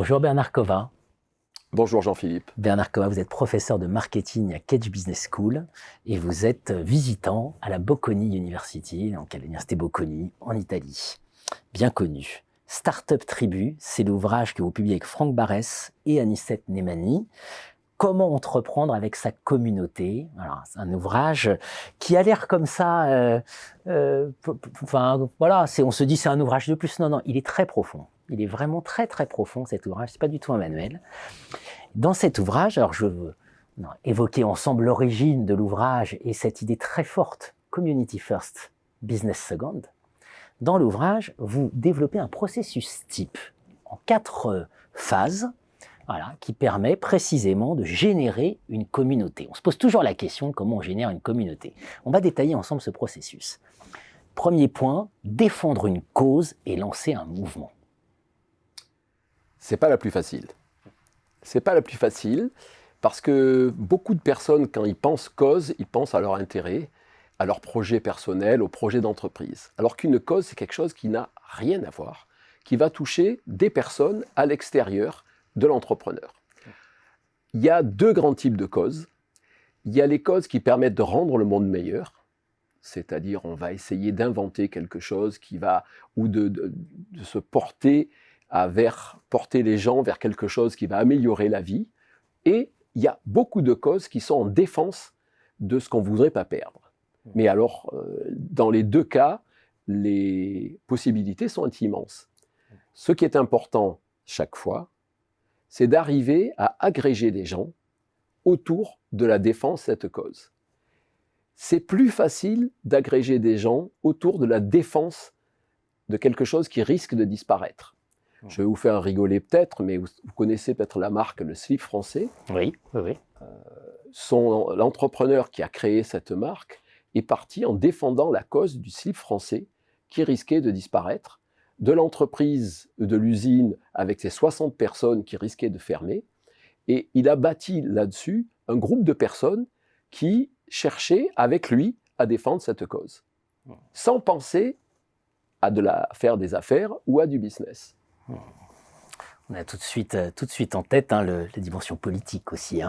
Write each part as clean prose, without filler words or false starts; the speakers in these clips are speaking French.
Bonjour Bernard Cova. Bonjour Jean-Philippe. Bernard Cova, vous êtes professeur de marketing à Cage Business School et vous êtes visitant à la Bocconi University, donc à l'université Bocconi en Italie, bien connue. Startup Tribu, c'est l'ouvrage que vous publiez avec Franck Barès et Anicet Nemani. Comment entreprendre avec sa communauté? Voilà, c'est un ouvrage qui a l'air comme ça. Voilà, on se dit c'est un ouvrage de plus. Non, il est très profond. Il est vraiment très très profond cet ouvrage. C'est pas du tout un manuel. Dans cet ouvrage, alors je veux évoquer ensemble l'origine de l'ouvrage et cette idée très forte, Community First, Business Second. Dans l'ouvrage, vous développez un processus type en 4 phases. Voilà, qui permet précisément de générer une communauté. On se pose toujours la question de comment on génère une communauté. On va détailler ensemble ce processus. Premier point, défendre une cause et lancer un mouvement. C'est pas la plus facile. C'est pas la plus facile parce que beaucoup de personnes, quand ils pensent cause, ils pensent à leur intérêt, à leur projet personnel, au projet d'entreprise. Alors qu'une cause, c'est quelque chose qui n'a rien à voir, qui va toucher des personnes à l'extérieur de l'entrepreneur. Il y a 2 grands types de causes. Il y a les causes qui permettent de rendre le monde meilleur, c'est-à-dire on va essayer d'inventer quelque chose qui va, ou de se porter porter les gens vers quelque chose qui va améliorer la vie. Et il y a beaucoup de causes qui sont en défense de ce qu'on ne voudrait pas perdre. Mais alors, dans les 2 cas, les possibilités sont immenses. Ce qui est important chaque fois, c'est d'arriver à agréger des gens autour de la défense de cette cause. C'est plus facile d'agréger des gens autour de la défense de quelque chose qui risque de disparaître. Je vais vous faire rigoler peut-être, mais vous connaissez peut-être la marque Le Slip Français. Oui. L'entrepreneur qui a créé cette marque est parti en défendant la cause du slip français qui risquait de disparaître, de l'entreprise, de l'usine avec ses 60 personnes qui risquaient de fermer. Et il a bâti là-dessus un groupe de personnes qui cherchaient avec lui à défendre cette cause, sans penser à faire des affaires ou à du business. On a tout de suite en tête la dimension politique aussi.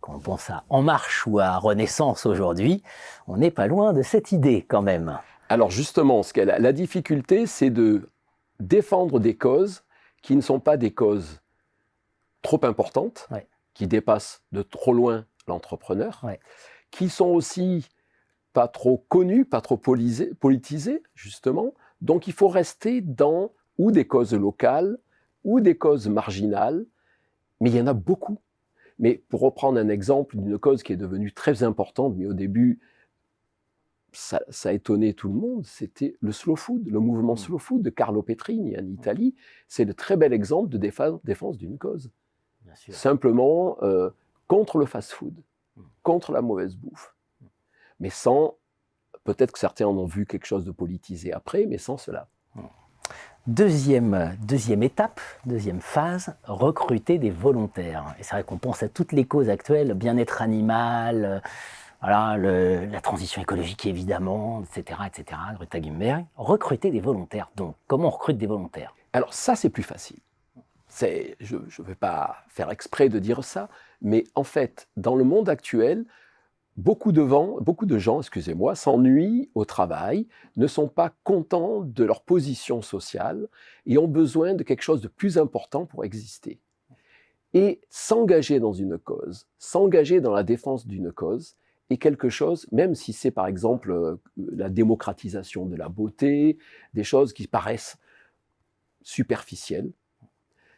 Quand on pense à En Marche ou à Renaissance aujourd'hui, on n'est pas loin de cette idée quand même. Alors justement, la difficulté, c'est de défendre des causes qui ne sont pas des causes trop importantes, qui dépassent de trop loin l'entrepreneur, qui sont aussi pas trop connues, pas trop politisées, justement. Donc il faut rester dans ou des causes locales, ou des causes marginales, mais il y en a beaucoup. Mais pour reprendre un exemple d'une cause qui est devenue très importante, mais au début, ça a étonné tout le monde, c'était le slow food, le mouvement slow food de Carlo Petrini en Italie. C'est le très bel exemple de défense d'une cause. Bien sûr. Simplement contre le fast-food, contre la mauvaise bouffe. Mais sans, peut-être que certains en ont vu quelque chose de politisé après, mais sans cela. Deuxième étape, deuxième phase, recruter des volontaires. Et c'est vrai qu'on pense à toutes les causes actuelles, bien-être animal, la transition écologique évidemment, etc., Greta Thunberg. Recruter des volontaires. Donc, comment on recrute des volontaires? Alors ça, c'est plus facile. Je ne vais pas faire exprès de dire ça, mais en fait, dans le monde actuel, beaucoup de gens, s'ennuient au travail, ne sont pas contents de leur position sociale et ont besoin de quelque chose de plus important pour exister. Et s'engager dans une cause, s'engager dans la défense d'une cause est quelque chose, même si c'est par exemple la démocratisation de la beauté, des choses qui paraissent superficielles,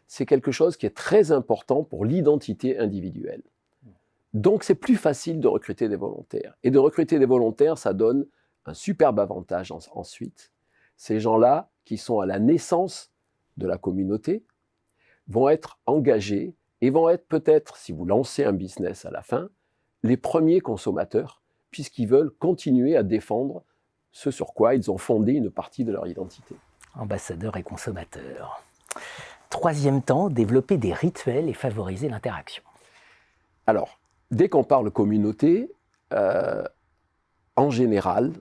c'est quelque chose qui est très important pour l'identité individuelle. Donc, c'est plus facile de recruter des volontaires. Et de recruter des volontaires, ça donne un superbe avantage ensuite. Ces gens-là, qui sont à la naissance de la communauté, vont être engagés et vont être peut-être, si vous lancez un business à la fin, les premiers consommateurs, puisqu'ils veulent continuer à défendre ce sur quoi ils ont fondé une partie de leur identité. Ambassadeurs et consommateurs. Troisième temps, développer des rituels et favoriser l'interaction. Alors, dès qu'on parle communauté, en général,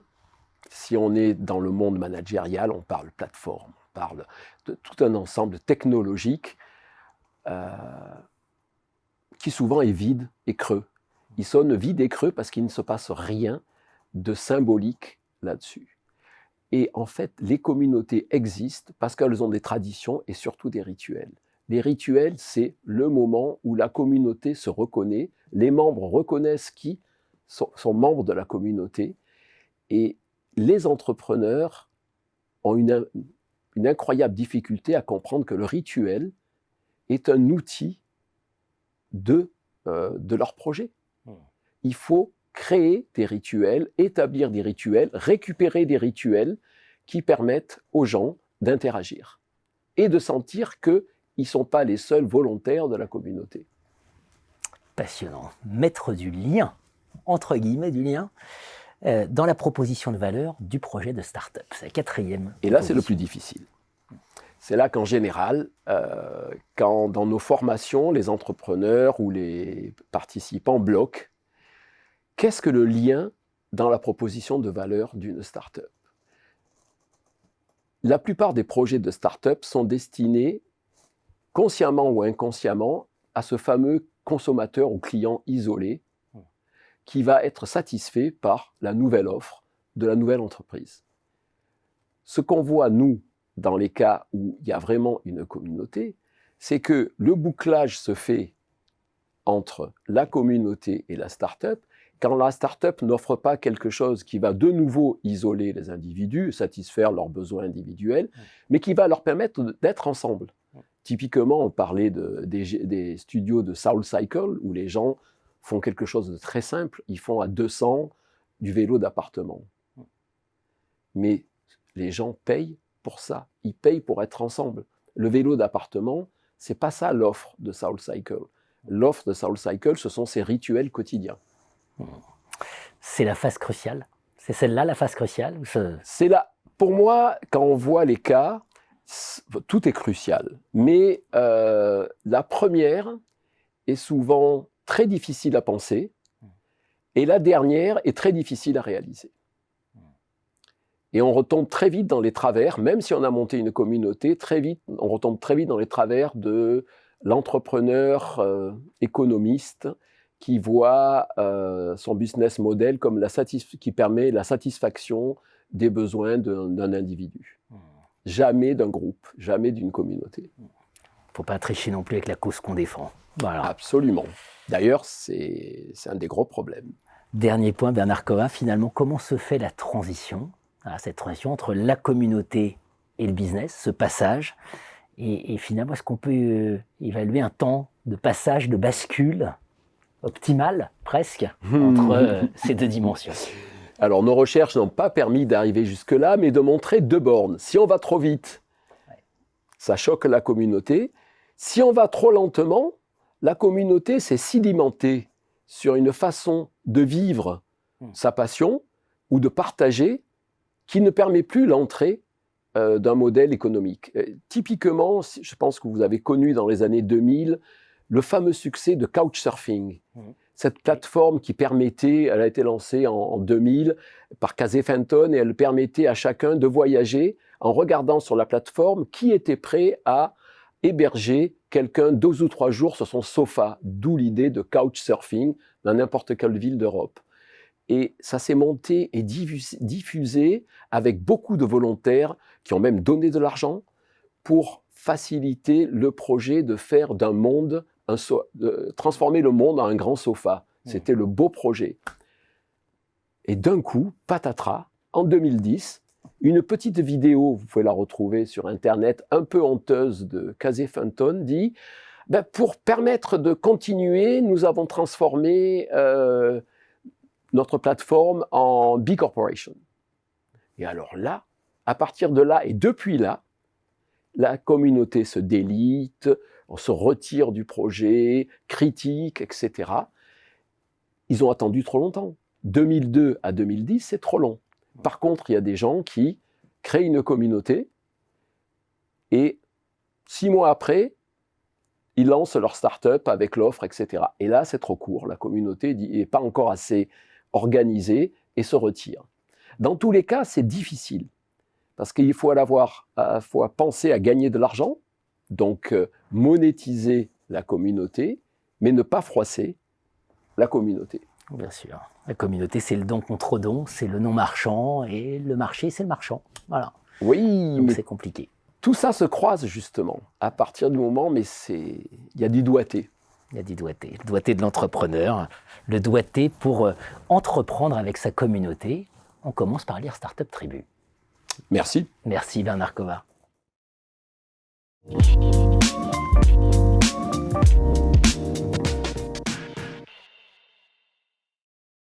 si on est dans le monde managérial, on parle plateforme, on parle de tout un ensemble technologique. qui souvent est vide et creux. Il sonne vide et creux parce qu'il ne se passe rien de symbolique là-dessus. Et en fait, les communautés existent parce qu'elles ont des traditions et surtout des rituels. Les rituels, c'est le moment où la communauté se reconnaît, les membres reconnaissent qui sont membres de la communauté, et les entrepreneurs ont une incroyable difficulté à comprendre que le rituel est un outil de leur projet. Il faut créer des rituels, établir des rituels, récupérer des rituels qui permettent aux gens d'interagir et de sentir qu'ils ne sont pas les seuls volontaires de la communauté. Passionnant. Mettre du lien, entre guillemets du lien, dans la proposition de valeur du projet de start-up. C'est la quatrième. Et là, c'est le plus difficile. C'est là qu'en général, quand dans nos formations, les entrepreneurs ou les participants bloquent, qu'est-ce que le lien dans la proposition de valeur d'une start-up? La plupart des projets de start-up sont destinés, consciemment ou inconsciemment, à ce fameux consommateur ou client isolé qui va être satisfait par la nouvelle offre de la nouvelle entreprise. Ce qu'on voit, nous, dans les cas où il y a vraiment une communauté, c'est que le bouclage se fait entre la communauté et la start-up, quand la start-up n'offre pas quelque chose qui va de nouveau isoler les individus, satisfaire leurs besoins individuels, mais qui va leur permettre d'être ensemble. Typiquement, on parlait des studios de SoulCycle, où les gens font quelque chose de très simple, ils font à 200 du vélo d'appartement. Mais les gens payent pour ça, ils payent pour être ensemble. Le vélo d'appartement, c'est pas ça l'offre de SoulCycle. L'offre de SoulCycle, ce sont ces rituels quotidiens. C'est la phase cruciale. C'est celle-là la phase cruciale. C'est là. Pour moi, quand on voit les cas, tout est crucial. Mais la première est souvent très difficile à penser, et la dernière est très difficile à réaliser. Et on retombe très vite dans les travers, même si on a monté une communauté, très vite, on retombe très vite dans les travers de l'entrepreneur économiste qui voit son business model comme qui permet la satisfaction des besoins d'un individu. Jamais d'un groupe, jamais d'une communauté. Il ne faut pas tricher non plus avec la cause qu'on défend. Voilà. Absolument. D'ailleurs, c'est un des gros problèmes. Dernier point, Bernard Covin, finalement, comment se fait la transition, cette transition entre la communauté et le business, ce passage, et finalement, est-ce qu'on peut évaluer un temps de passage, de bascule optimal, presque, entre ces deux dimensions? Alors, nos recherches n'ont pas permis d'arriver jusque-là, mais de montrer deux bornes. Si on va trop vite, ça choque la communauté. Si on va trop lentement, la communauté s'est sédimentée sur une façon de vivre sa passion ou de partager qui ne permet plus l'entrée d'un modèle économique. Typiquement, je pense que vous avez connu dans les années 2000 le fameux succès de Couchsurfing. Cette plateforme qui permettait, elle a été lancée en 2000 par Casey Fenton, et elle permettait à chacun de voyager en regardant sur la plateforme qui était prêt à héberger quelqu'un 2 ou 3 jours sur son sofa, d'où l'idée de Couchsurfing dans n'importe quelle ville d'Europe. Et ça s'est monté et diffusé avec beaucoup de volontaires qui ont même donné de l'argent pour faciliter le projet de faire d'un monde, de transformer le monde en un grand sofa. C'était le beau projet. Et d'un coup, patatras, en 2010, une petite vidéo, vous pouvez la retrouver sur Internet, un peu honteuse de Casey Fenton, dit pour permettre de continuer, nous avons transformé notre plateforme en B Corporation. Et alors là, à partir de là et depuis là, la communauté se délite, on se retire du projet, critique, etc. Ils ont attendu trop longtemps. 2002 à 2010, c'est trop long. Par contre, il y a des gens qui créent une communauté et 6 mois après, ils lancent leur start-up avec l'offre, etc. Et là, c'est trop court. La communauté n'est pas encore assez organisée et se retire. Dans tous les cas, c'est difficile parce qu'il faut penser à gagner de l'argent, donc monétiser la communauté, mais ne pas froisser la communauté. Bien sûr. La communauté, c'est le don contre don, c'est le non marchand, et le marché, c'est le marchand. Voilà. Oui, Donc mais c'est compliqué. tout ça se croise justement à partir du moment, mais il y a du doigté. Il y a du doigté. Le doigté de l'entrepreneur, le doigté pour entreprendre avec sa communauté. On commence par lire Startup Tribu. Merci. Merci Bernard Covard.